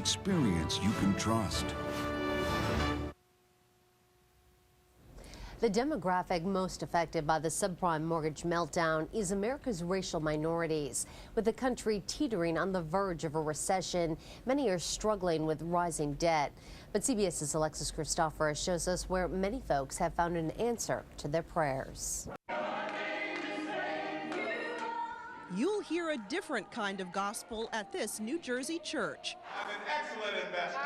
experience you can trust. The demographic most affected by the subprime mortgage meltdown is America's racial minorities. With the country teetering on the verge of a recession, many are struggling with rising debt. But CBS's Alexis Christoforous shows us where many folks have found an answer to their prayers. You'll hear a different kind of gospel at this New Jersey church. I'm an excellent investor.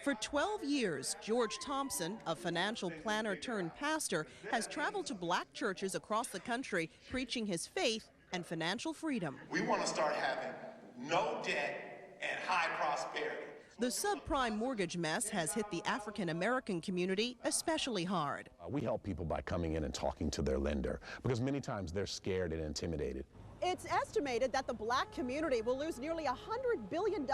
For 12 years, George Thompson, a financial planner turned pastor, has traveled to black churches across the country preaching his faith and financial freedom. We want to start having no debt and high prosperity. The subprime mortgage mess has hit the African American community especially hard. We help people by coming in and talking to their lender because many times they're scared and intimidated. It's estimated that the black community will lose nearly $100 billion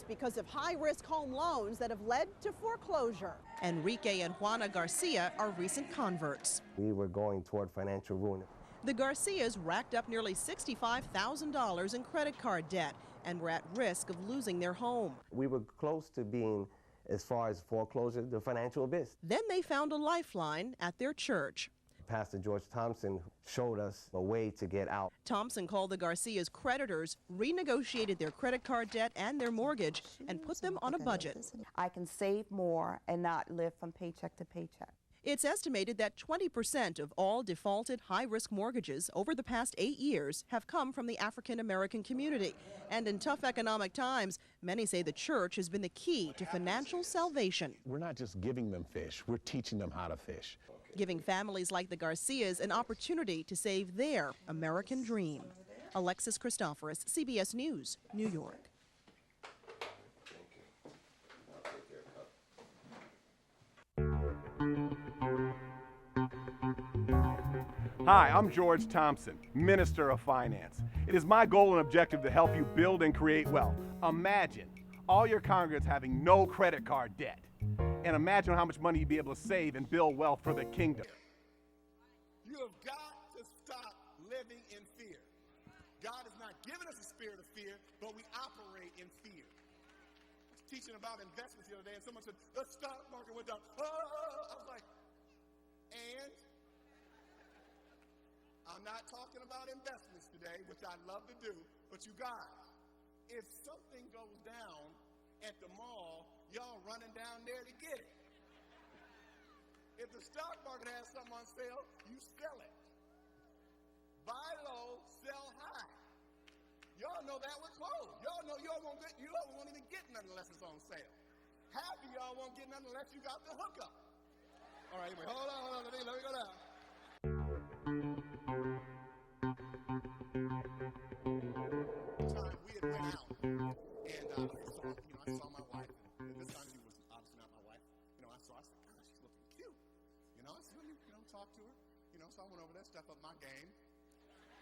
because of high-risk home loans that have led to foreclosure. Enrique and Juana Garcia are recent converts. We were going toward financial ruin. The Garcias racked up nearly $65,000 in credit card debt and were at risk of losing their home. We were close to being, as far as foreclosure, the financial abyss. Then they found a lifeline at their church. Pastor George Thompson showed us a way to get out. Thompson called the Garcias creditors, renegotiated their credit card debt and their mortgage, and put them on a budget. I can save more and not live from paycheck to paycheck. It's estimated that 20% of all defaulted high-risk mortgages over the past 8 years have come from the African American community. And in tough economic times, many say the church has been the key to financial salvation. We're not just giving them fish, we're teaching them how to fish. Giving families like the Garcias an opportunity to save their American dream. Alexis Christoforous, CBS News, New York. Hi, I'm George Thompson, Minister of Finance. It is my goal and objective to help you build and create wealth. Imagine all your congregants having no credit card debt. And imagine how much money you'd be able to save and build wealth for the kingdom. You have got to stop living in fear. God has not given us a spirit of fear, but we operate in fear. I was teaching about investments the other day, and someone said, the stock market went down. I was like, and? I'm not talking about investments today, which I love to do, but you guys, if something goes down at the mall, y'all running down there to get it. If the stock market has something on sale, you sell it. Buy low, sell high. Y'all know that with clothes. Y'all know you won't even get nothing unless it's on sale. Half of y'all won't get nothing unless you got the hookup. All right, anyway, hold on, let me go down. Time we had went out, and I saw my wife, and this time she was obviously not my wife. I said, God, she's looking cute. I said, let me, talk to her. So I went over there, step up my game,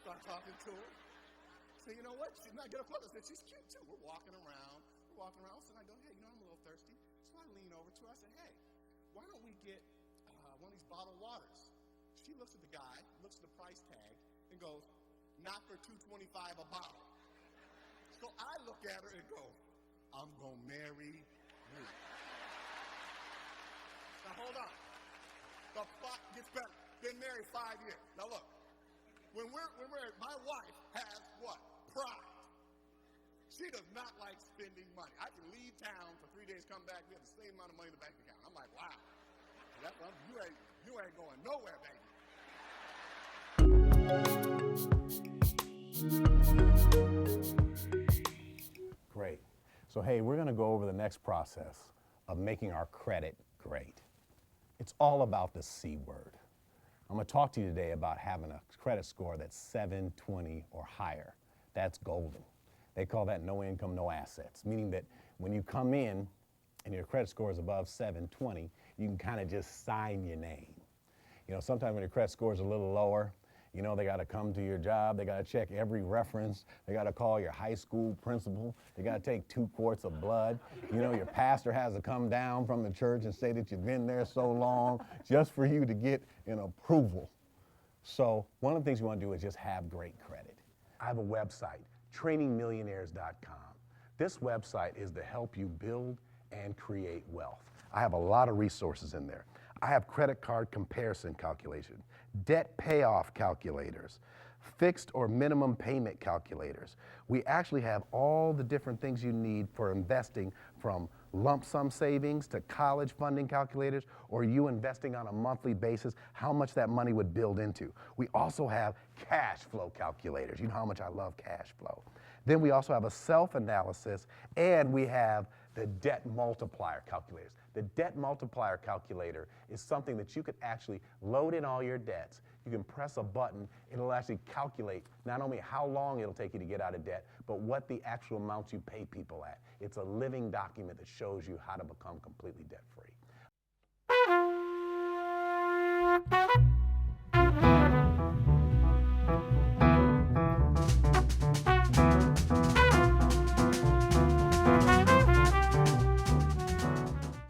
started talking to her. Say, you know what? She's not get a photo. I said, she's cute too. We're walking around. So I go, hey, I'm a little thirsty. So I lean over to her. I said, hey, why don't we get one of these bottled waters? She looks at the guy, looks at the price tag, and goes, not for $2.25 a bottle. So I look at her and go, I'm going to marry you. Now hold on. The plot gets better. Been married 5 years. Now look, when we're married, my wife has what? Pride. She does not like spending money. I can leave town for 3 days, come back, we have the same amount of money in the bank account. I'm like, wow. You ain't going nowhere, baby. Great. So hey, we're going to go over the next process of making our credit great. It's all about the C word. I'm going to talk to you today about having a credit score that's 720 or higher. That's golden. They call that no income, no assets, meaning that when you come in and your credit score is above 720, you can kind of just sign your name. Sometimes when your credit score is a little lower, they got to come to your job, they got to check every reference, they got to call your high school principal, they got to take 2 quarts of blood. Your pastor has to come down from the church and say that you've been there so long just for you to get an approval. So one of the things you want to do is just have great credit. I have a website, trainingmillionaires.com. This website is to help you build and create wealth. I have a lot of resources in there. I have credit card comparison calculation, debt payoff calculators, fixed or minimum payment calculators. We actually have all the different things you need for investing, from lump sum savings to college funding calculators, or you investing on a monthly basis, how much that money would build into. We also have cash flow calculators. You know how much I love cash flow. Then we also have a self-analysis, and we have the debt multiplier calculators. The debt multiplier calculator is something that you could actually load in all your debts. You can press a button, it'll actually calculate not only how long it'll take you to get out of debt, but what the actual amounts you pay people at. It's a living document that shows you how to become completely debt-free.